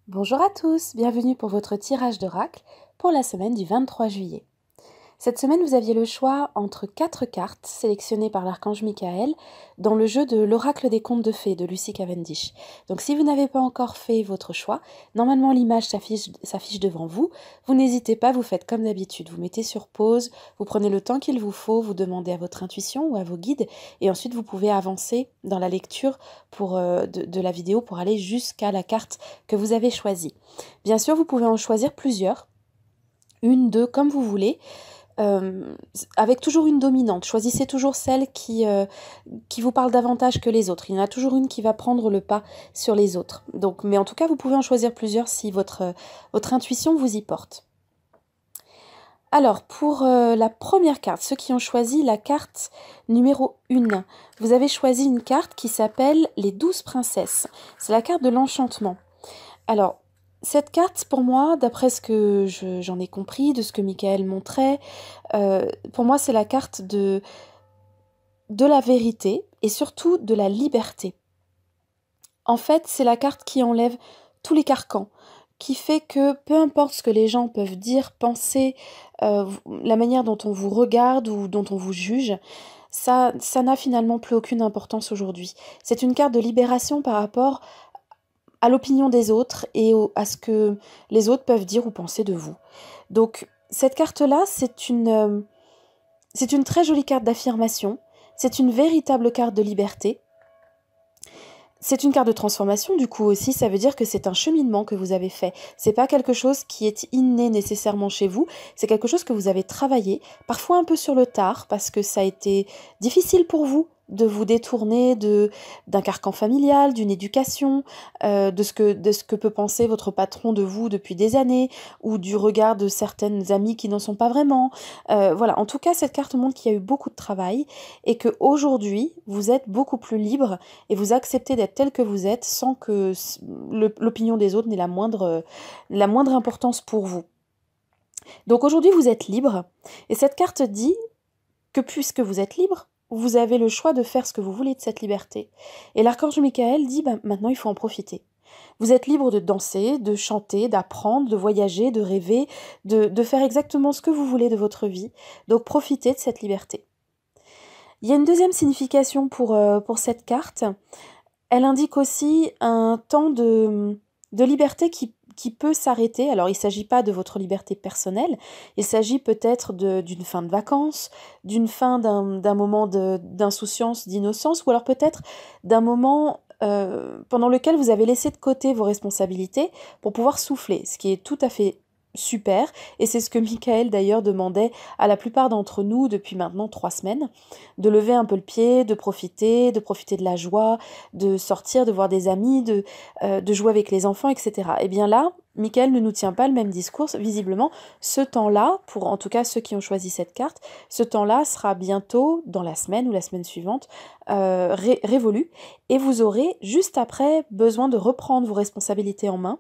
Bonjour à tous, bienvenue pour votre tirage d'oracle pour la semaine du 23 juillet. Cette semaine, vous aviez le choix entre 4 cartes sélectionnées par l'archange Michael dans le jeu de l'oracle des contes de fées de Lucy Cavendish. Donc si vous n'avez pas encore fait votre choix, normalement l'image s'affiche devant vous. Vous n'hésitez pas, vous faites comme d'habitude. Vous mettez sur pause, vous prenez le temps qu'il vous faut, vous demandez à votre intuition ou à vos guides et ensuite vous pouvez avancer dans la lecture de la vidéo pour aller jusqu'à la carte que vous avez choisie. Bien sûr, vous pouvez en choisir plusieurs, une, deux, comme vous voulez. Avec toujours une dominante. Choisissez toujours celle qui vous parle davantage que les autres. Il y en a toujours une qui va prendre le pas sur les autres. Donc, mais en tout cas, vous pouvez en choisir plusieurs si votre intuition vous y porte. Alors, pour la première carte, ceux qui ont choisi la carte numéro 1, vous avez choisi une carte qui s'appelle les 12 princesses. C'est la carte de l'enchantement. Alors, cette carte, pour moi, d'après ce que j'en ai compris, de ce que Michael montrait, pour moi, c'est la carte de la vérité et surtout de la liberté. En fait, c'est la carte qui enlève tous les carcans, qui fait que peu importe ce que les gens peuvent dire, penser, la manière dont on vous regarde ou dont on vous juge, ça n'a finalement plus aucune importance aujourd'hui. C'est une carte de libération par rapport à l'opinion des autres et à ce que les autres peuvent dire ou penser de vous. Donc, cette carte-là, c'est une très jolie carte d'affirmation, c'est une véritable carte de liberté. C'est une carte de transformation, du coup aussi, ça veut dire que c'est un cheminement que vous avez fait. C'est pas quelque chose qui est inné nécessairement chez vous, c'est quelque chose que vous avez travaillé, parfois un peu sur le tard, parce que ça a été difficile pour vous de vous détourner d'un carcan familial, d'une éducation, de ce que peut penser votre patron de vous depuis des années, ou du regard de certaines amies qui n'en sont pas vraiment. Voilà, en tout cas, cette carte montre qu'il y a eu beaucoup de travail et qu'aujourd'hui, vous êtes beaucoup plus libre et vous acceptez d'être tel que vous êtes sans que l'opinion des autres n'ait la moindre importance pour vous. Donc aujourd'hui, vous êtes libre et cette carte dit que puisque vous êtes libre, vous avez le choix de faire ce que vous voulez de cette liberté. Et l'archange Michael dit maintenant il faut en profiter. Vous êtes libre de danser, de chanter, d'apprendre, de voyager, de rêver, de faire exactement ce que vous voulez de votre vie. Donc profitez de cette liberté. Il y a une deuxième signification pour cette carte. Elle indique aussi un temps de liberté qui peut s'arrêter. Alors, il ne s'agit pas de votre liberté personnelle, il s'agit peut-être d'une fin de vacances, d'une fin d'un moment d'insouciance, d'innocence, ou alors peut-être d'un moment pendant lequel vous avez laissé de côté vos responsabilités pour pouvoir souffler, ce qui est tout à fait super, et c'est ce que Michael d'ailleurs demandait à la plupart d'entre nous depuis maintenant 3 semaines, de lever un peu le pied, de profiter de la joie, de sortir, de voir des amis, de jouer avec les enfants, etc. Et bien là, Michael ne nous tient pas le même discours, visiblement. Ce temps-là, pour en tout cas ceux qui ont choisi cette carte, ce temps-là sera bientôt, dans la semaine ou la semaine suivante, révolu, et vous aurez juste après besoin de reprendre vos responsabilités en main,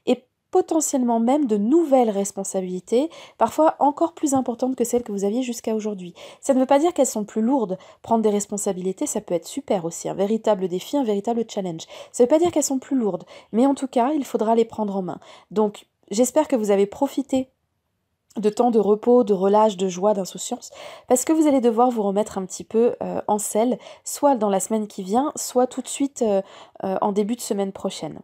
et potentiellement même de nouvelles responsabilités, parfois encore plus importantes que celles que vous aviez jusqu'à aujourd'hui. Ça ne veut pas dire qu'elles sont plus lourdes. Prendre des responsabilités, ça peut être super aussi, un véritable défi, un véritable challenge. Ça ne veut pas dire qu'elles sont plus lourdes, mais en tout cas, il faudra les prendre en main. Donc, j'espère que vous avez profité de temps de repos, de relâche, de joie, d'insouciance, parce que vous allez devoir vous remettre un petit peu en selle, soit dans la semaine qui vient, soit tout de suite en début de semaine prochaine.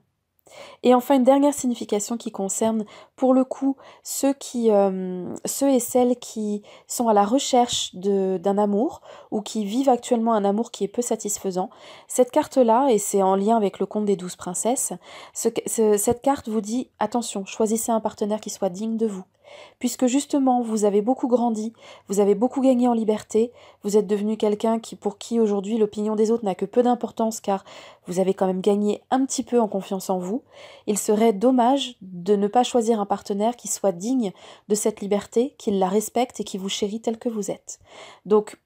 Et enfin, une dernière signification qui concerne, pour le coup, ceux et celles qui sont à la recherche d'un amour ou qui vivent actuellement un amour qui est peu satisfaisant. Cette carte-là, et c'est en lien avec le conte des 12 princesses, cette carte vous dit « Attention, choisissez un partenaire qui soit digne de vous ». Puisque justement, vous avez beaucoup grandi, vous avez beaucoup gagné en liberté, vous êtes devenu quelqu'un pour qui aujourd'hui l'opinion des autres n'a que peu d'importance car vous avez quand même gagné un petit peu en confiance en vous, il serait dommage de ne pas choisir un partenaire qui soit digne de cette liberté, qui la respecte et qui vous chérit tel que vous êtes. Donc,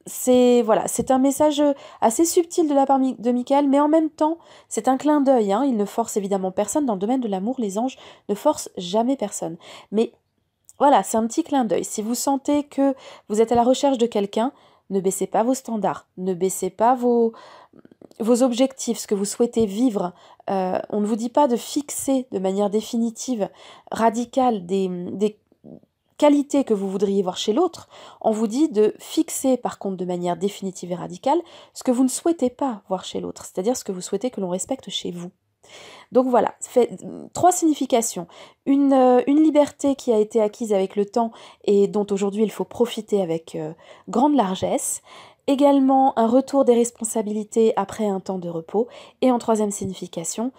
c'est un message assez subtil de la part de Michael, mais en même temps, c'est un clin d'œil. Il ne force évidemment personne. Dans le domaine de l'amour, les anges ne forcent jamais personne. Mais voilà, c'est un petit clin d'œil. Si vous sentez que vous êtes à la recherche de quelqu'un, ne baissez pas vos standards, ne baissez pas vos objectifs, ce que vous souhaitez vivre. On ne vous dit pas de fixer de manière définitive, radicale, des qualités que vous voudriez voir chez l'autre. On vous dit de fixer, par contre, de manière définitive et radicale, ce que vous ne souhaitez pas voir chez l'autre, c'est-à-dire ce que vous souhaitez que l'on respecte chez vous. Donc voilà, fait 3 significations. Une liberté qui a été acquise avec le temps et dont aujourd'hui il faut profiter avec grande largesse. Également un retour des responsabilités après un temps de repos. Et en 3e signification,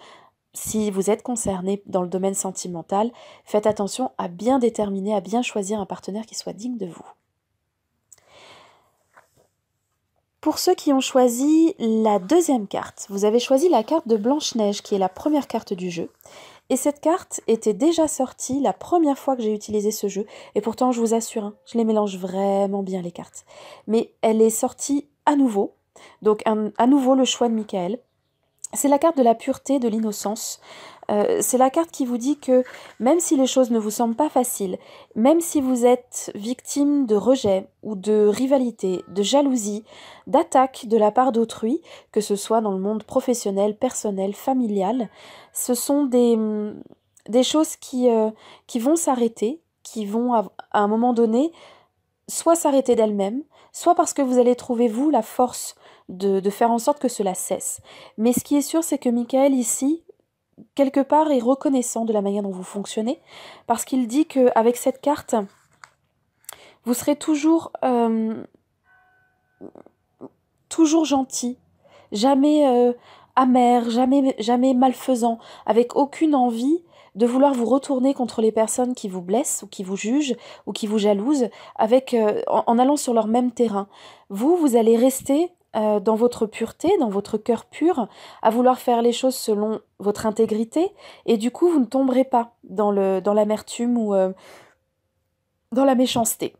si vous êtes concerné dans le domaine sentimental, faites attention à bien déterminer, à bien choisir un partenaire qui soit digne de vous. Pour ceux qui ont choisi la 2e carte, vous avez choisi la carte de Blanche-Neige, qui est la première carte du jeu. Et cette carte était déjà sortie la première fois que j'ai utilisé ce jeu. Et pourtant, je vous assure, je les mélange vraiment bien les cartes. Mais elle est sortie à nouveau. Donc à nouveau le choix de Michael. C'est la carte de la pureté, de l'innocence. C'est la carte qui vous dit que même si les choses ne vous semblent pas faciles, même si vous êtes victime de rejet ou de rivalité, de jalousie, d'attaque de la part d'autrui, que ce soit dans le monde professionnel, personnel, familial, ce sont des choses qui vont s'arrêter, qui vont à un moment donné soit s'arrêter d'elles-mêmes, soit parce que vous allez trouver, vous, la force de faire en sorte que cela cesse. Mais ce qui est sûr, c'est que Michael, ici, quelque part, est reconnaissant de la manière dont vous fonctionnez, parce qu'il dit qu'avec cette carte, vous serez toujours gentil, jamais amer, jamais malfaisant, avec aucune envie de vouloir vous retourner contre les personnes qui vous blessent ou qui vous jugent ou qui vous jalousent, en allant sur leur même terrain. Vous allez rester dans votre pureté, dans votre cœur pur, à vouloir faire les choses selon votre intégrité, et du coup vous ne tomberez pas dans l'amertume ou dans la méchanceté.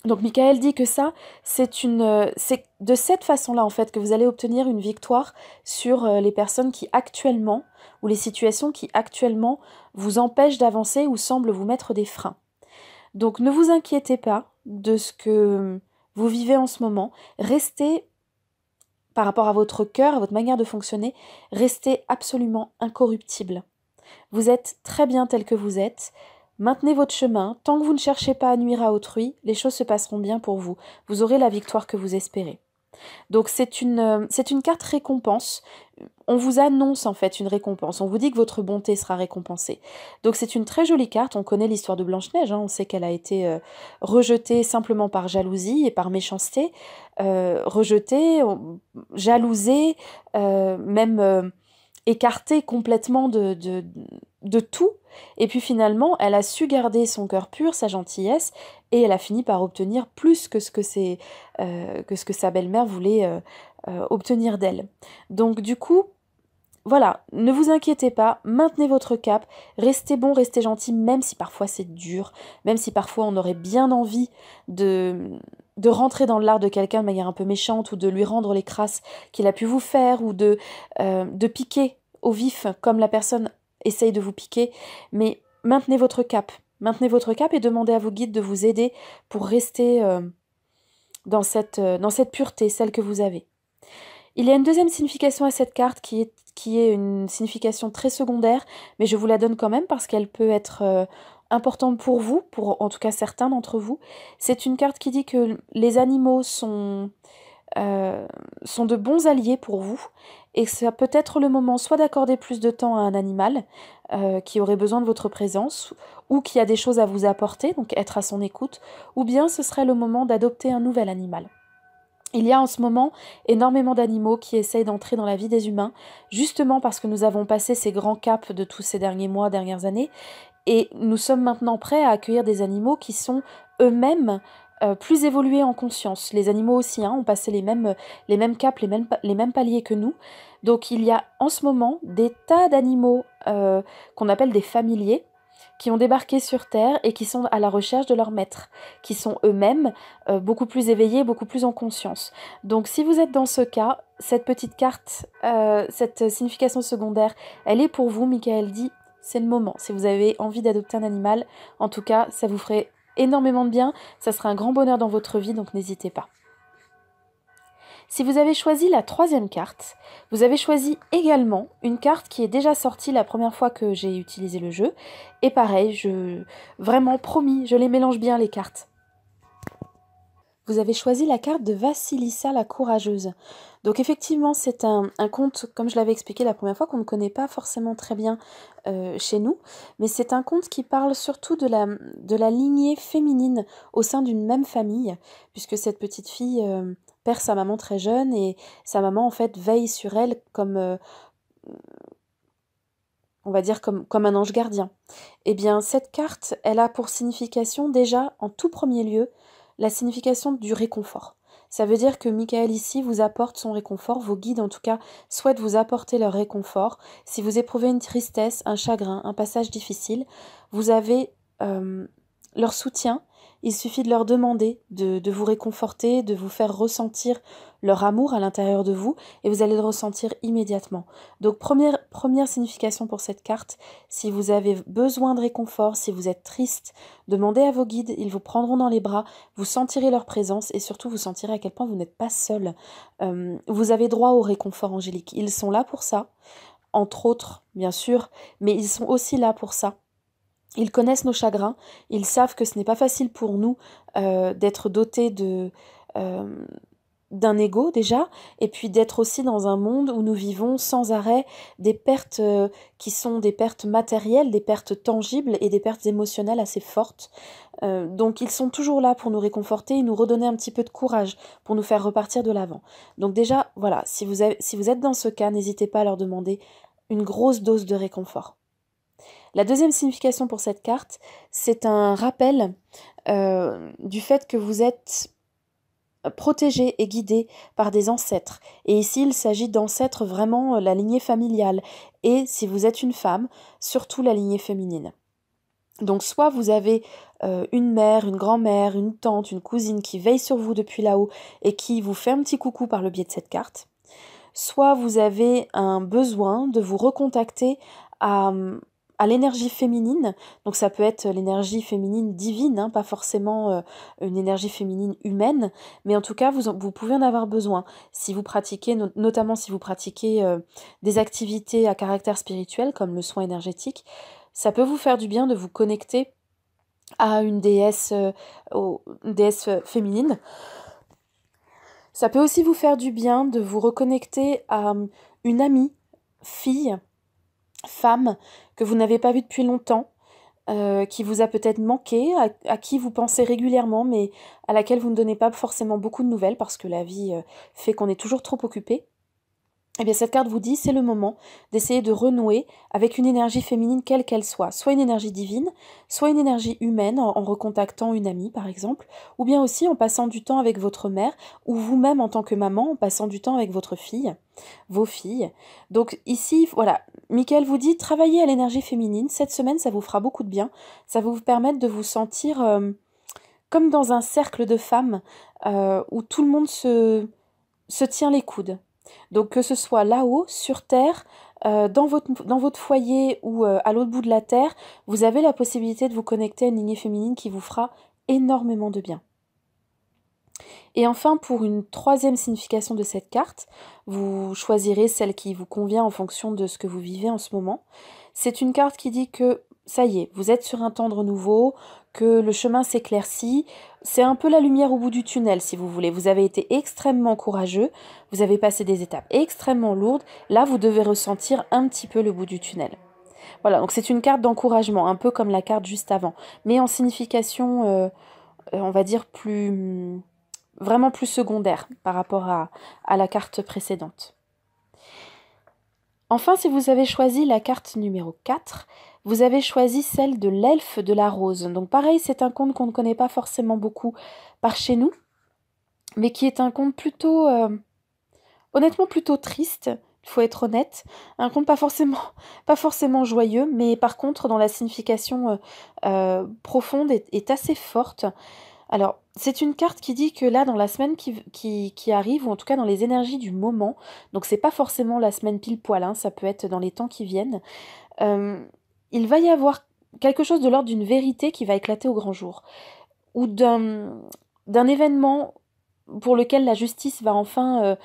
Donc Michael dit que ça, c'est de cette façon-là en fait que vous allez obtenir une victoire sur les personnes qui actuellement, ou les situations qui actuellement vous empêchent d'avancer ou semblent vous mettre des freins. Donc ne vous inquiétez pas de ce que vous vivez en ce moment, restez, par rapport à votre cœur, à votre manière de fonctionner, restez absolument incorruptible. Vous êtes très bien tel que vous êtes. Maintenez votre chemin. Tant que vous ne cherchez pas à nuire à autrui, les choses se passeront bien pour vous. Vous aurez la victoire que vous espérez. Donc c'est une carte récompense. On vous annonce en fait une récompense. On vous dit que votre bonté sera récompensée. Donc c'est une très jolie carte. On connaît l'histoire de Blanche-Neige. On sait qu'elle a été rejetée simplement par jalousie et par méchanceté. Rejetée, jalousée, même écartée complètement de tout. Et puis finalement, elle a su garder son cœur pur, sa gentillesse, et elle a fini par obtenir plus que ce que sa belle-mère voulait obtenir d'elle. Donc du coup, voilà, ne vous inquiétez pas, maintenez votre cap, restez bon, restez gentil, même si parfois c'est dur, même si parfois on aurait bien envie de rentrer dans l'art de quelqu'un de manière un peu méchante, ou de lui rendre les crasses qu'il a pu vous faire, ou de piquer au vif comme la personne essaye de vous piquer, mais maintenez votre cap et demandez à vos guides de vous aider pour rester dans cette pureté, celle que vous avez. Il y a une deuxième signification à cette carte qui est une signification très secondaire, mais je vous la donne quand même parce qu'elle peut être importante pour vous, pour en tout cas certains d'entre vous. C'est une carte qui dit que les animaux sont de bons alliés pour vous, et ça peut être le moment soit d'accorder plus de temps à un animal qui aurait besoin de votre présence, ou qui a des choses à vous apporter, donc être à son écoute, ou bien ce serait le moment d'adopter un nouvel animal. Il y a en ce moment énormément d'animaux qui essayent d'entrer dans la vie des humains, justement parce que nous avons passé ces grands caps de tous ces derniers mois, dernières années, et nous sommes maintenant prêts à accueillir des animaux qui sont eux-mêmes plus évolués en conscience. Les animaux aussi ont passé les mêmes caps, les mêmes paliers que nous. Donc il y a en ce moment des tas d'animaux qu'on appelle des familiers, qui ont débarqué sur Terre et qui sont à la recherche de leur maître, qui sont eux-mêmes beaucoup plus éveillés, beaucoup plus en conscience. Donc si vous êtes dans ce cas, cette petite carte, cette signification secondaire, elle est pour vous. Michael dit, c'est le moment. Si vous avez envie d'adopter un animal, en tout cas, ça vous ferait énormément de bien, ça sera un grand bonheur dans votre vie, donc n'hésitez pas. Si vous avez choisi la troisième carte, vous avez choisi également une carte qui est déjà sortie la première fois que j'ai utilisé le jeu. Et pareil, vraiment promis, je les mélange bien les cartes. Vous avez choisi la carte de Vassilissa la courageuse. Donc effectivement, c'est un conte, comme je l'avais expliqué la première fois, qu'on ne connaît pas forcément très bien chez nous, mais c'est un conte qui parle surtout de la lignée féminine au sein d'une même famille, puisque cette petite fille perd sa maman très jeune et sa maman en fait veille sur elle comme, on va dire, comme un ange gardien. Eh bien, cette carte, elle a pour signification déjà, en tout premier lieu, la signification du réconfort. Ça veut dire que Michael ici vous apporte son réconfort, vos guides en tout cas souhaitent vous apporter leur réconfort. Si vous éprouvez une tristesse, un chagrin, un passage difficile, vous avez leur soutien. Il suffit de leur demander de vous réconforter, de vous faire ressentir leur amour à l'intérieur de vous et vous allez le ressentir immédiatement. Donc première signification pour cette carte, si vous avez besoin de réconfort, si vous êtes triste, demandez à vos guides, ils vous prendront dans les bras, vous sentirez leur présence et surtout vous sentirez à quel point vous n'êtes pas seul. Vous avez droit au réconfort angélique, ils sont là pour ça, entre autres bien sûr, mais ils sont aussi là pour ça. Ils connaissent nos chagrins, ils savent que ce n'est pas facile pour nous d'être dotés d'un ego déjà, et puis d'être aussi dans un monde où nous vivons sans arrêt des pertes qui sont des pertes matérielles, des pertes tangibles et des pertes émotionnelles assez fortes. Donc ils sont toujours là pour nous réconforter et nous redonner un petit peu de courage pour nous faire repartir de l'avant. Donc déjà, voilà, si vous êtes dans ce cas, n'hésitez pas à leur demander une grosse dose de réconfort. La deuxième signification pour cette carte, c'est un rappel du fait que vous êtes protégé et guidé par des ancêtres. Et ici, il s'agit d'ancêtres vraiment la lignée familiale. Et si vous êtes une femme, surtout la lignée féminine. Donc soit vous avez une mère, une grand-mère, une tante, une cousine qui veille sur vous depuis là-haut et qui vous fait un petit coucou par le biais de cette carte. Soit vous avez un besoin de vous recontacter à l'énergie féminine, donc ça peut être l'énergie féminine divine, hein, pas forcément une énergie féminine humaine, mais en tout cas vous pouvez en avoir besoin. Si vous pratiquez, notamment si vous pratiquez des activités à caractère spirituel comme le soin énergétique, ça peut vous faire du bien de vous connecter à une déesse féminine. Ça peut aussi vous faire du bien de vous reconnecter à une amie, fille, femme, que vous n'avez pas vue depuis longtemps, qui vous a peut-être manqué, à qui vous pensez régulièrement, mais à laquelle vous ne donnez pas forcément beaucoup de nouvelles, parce que la vie fait qu'on est toujours trop occupé. Eh bien, cette carte vous dit, c'est le moment d'essayer de renouer avec une énergie féminine quelle qu'elle soit une énergie divine, soit une énergie humaine en recontactant une amie par exemple, ou bien aussi en passant du temps avec votre mère, ou vous-même en tant que maman en passant du temps avec votre fille, vos filles. Donc ici, voilà, Michael vous dit, travaillez à l'énergie féminine, cette semaine ça vous fera beaucoup de bien, ça va vous permettre de vous sentir comme dans un cercle de femmes où tout le monde se tient les coudes. Donc que ce soit là-haut, sur Terre, dans votre foyer ou à l'autre bout de la Terre, vous avez la possibilité de vous connecter à une lignée féminine qui vous fera énormément de bien. Et enfin, pour une troisième signification de cette carte, vous choisirez celle qui vous convient en fonction de ce que vous vivez en ce moment. C'est une carte qui dit que ça y est, vous êtes sur un temps de renouveau, que le chemin s'éclaircit. C'est un peu la lumière au bout du tunnel, si vous voulez. Vous avez été extrêmement courageux, vous avez passé des étapes extrêmement lourdes. Là, vous devez ressentir un petit peu le bout du tunnel. Voilà, donc c'est une carte d'encouragement, un peu comme la carte juste avant, mais en signification, on va dire, vraiment plus secondaire par rapport à la carte précédente. Enfin, si vous avez choisi la carte numéro 4, vous avez choisi celle de l'elfe de la rose. Donc pareil, c'est un conte qu'on ne connaît pas forcément beaucoup par chez nous, mais qui est un conte plutôt, honnêtement plutôt triste, il faut être honnête. Un conte pas forcément joyeux, mais par contre, dont la signification profonde est assez forte. Alors, c'est une carte qui dit que là, dans la semaine qui arrive, ou en tout cas dans les énergies du moment, donc c'est pas forcément la semaine pile poil, hein, ça peut être dans les temps qui viennent, il va y avoir quelque chose de l'ordre d'une vérité qui va éclater au grand jour, ou d'un événement pour lequel la justice va enfin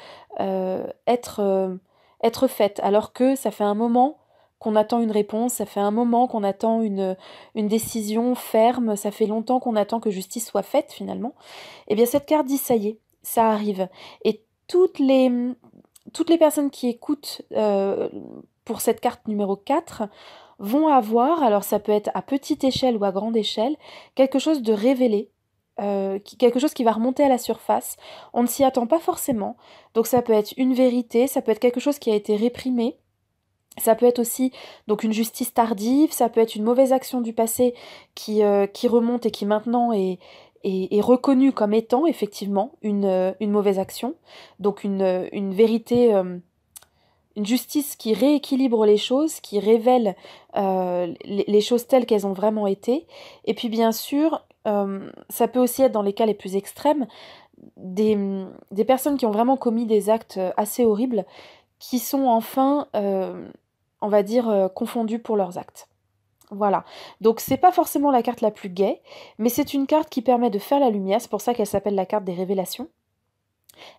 être faite, alors que ça fait un moment qu'on attend une réponse, ça fait un moment qu'on attend une décision ferme, ça fait longtemps qu'on attend que justice soit faite finalement. Eh bien cette carte dit ça y est, ça arrive. Et toutes les personnes qui écoutent pour cette carte numéro 4 vont avoir, alors ça peut être à petite échelle ou à grande échelle, quelque chose de révélé, quelque chose qui va remonter à la surface. On ne s'y attend pas forcément. Donc ça peut être une vérité, ça peut être quelque chose qui a été réprimé. Ça peut être aussi donc une justice tardive, ça peut être une mauvaise action du passé qui remonte et qui maintenant est reconnue comme étant effectivement une mauvaise action. Donc une vérité, une justice qui rééquilibre les choses, qui révèle les choses telles qu'elles ont vraiment été. Et puis bien sûr, ça peut aussi être dans les cas les plus extrêmes, des personnes qui ont vraiment commis des actes assez horribles, qui sont enfin, on va dire, confondues pour leurs actes. Voilà. Donc c'est pas forcément la carte la plus gaie, mais c'est une carte qui permet de faire la lumière, c'est pour ça qu'elle s'appelle la carte des révélations.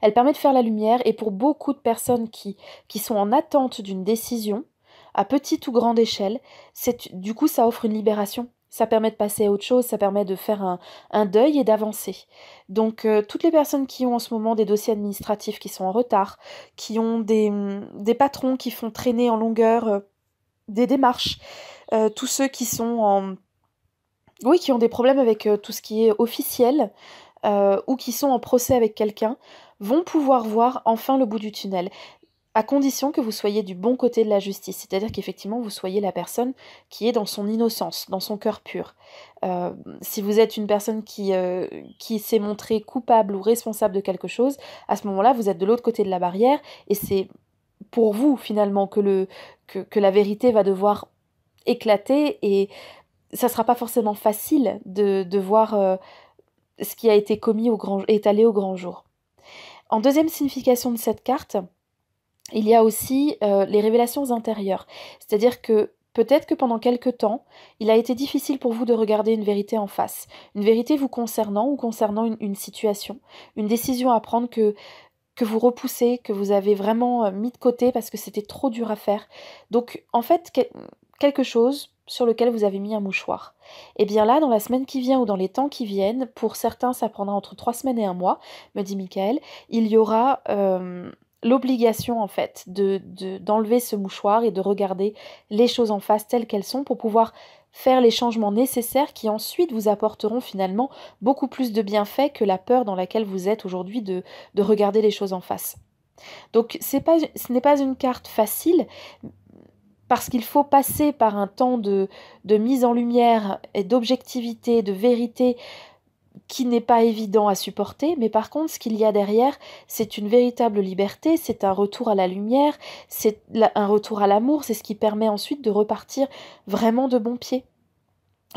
Elle permet de faire la lumière et pour beaucoup de personnes qui sont en attente d'une décision, à petite ou grande échelle, du coup ça offre une libération. Ça permet de passer à autre chose, ça permet de faire un deuil et d'avancer. Donc toutes les personnes qui ont en ce moment des dossiers administratifs qui sont en retard, qui ont des patrons qui font traîner en longueur des démarches, tous ceux qui sont oui, qui ont des problèmes avec tout ce qui est officiel, ou qui sont en procès avec quelqu'un, vont pouvoir voir enfin le bout du tunnel, à condition que vous soyez du bon côté de la justice, c'est-à-dire qu'effectivement vous soyez la personne qui est dans son innocence, dans son cœur pur. Si vous êtes une personne qui s'est montrée coupable ou responsable de quelque chose, à ce moment-là, vous êtes de l'autre côté de la barrière, et c'est pour vous finalement que la vérité va devoir éclater, et ça sera pas forcément facile de voir ce qui a été commis étalé au grand jour. En deuxième signification de cette carte, il y a aussi les révélations intérieures. C'est-à-dire que peut-être que pendant quelque temps, il a été difficile pour vous de regarder une vérité en face. Une vérité vous concernant ou concernant une situation, une décision à prendre que vous repoussez, que vous avez vraiment mis de côté parce que c'était trop dur à faire. Donc en fait, quelque chose sur lequel vous avez mis un mouchoir. Et bien là, dans la semaine qui vient ou dans les temps qui viennent, pour certains ça prendra entre 3 semaines et un mois, me dit Michael, il y aura l'obligation en fait d'enlever ce mouchoir et de regarder les choses en face telles qu'elles sont pour pouvoir faire les changements nécessaires qui ensuite vous apporteront finalement beaucoup plus de bienfaits que la peur dans laquelle vous êtes aujourd'hui de regarder les choses en face. Donc ce n'est pas une carte facile, parce qu'il faut passer par un temps de mise en lumière et d'objectivité, de vérité, qui n'est pas évident à supporter, mais par contre, ce qu'il y a derrière, c'est une véritable liberté, c'est un retour à la lumière, c'est un retour à l'amour, c'est ce qui permet ensuite de repartir vraiment de bon pied.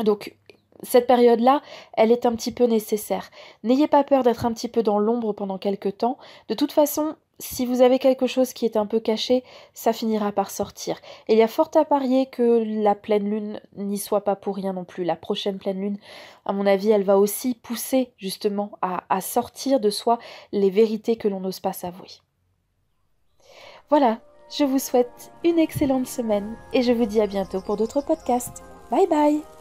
Donc, cette période-là, elle est un petit peu nécessaire. N'ayez pas peur d'être un petit peu dans l'ombre pendant quelques temps. De toute façon, si vous avez quelque chose qui est un peu caché, ça finira par sortir. Et il y a fort à parier que la pleine lune n'y soit pas pour rien non plus. La prochaine pleine lune, à mon avis, elle va aussi pousser justement à sortir de soi les vérités que l'on n'ose pas s'avouer. Voilà, je vous souhaite une excellente semaine et je vous dis à bientôt pour d'autres podcasts. Bye bye!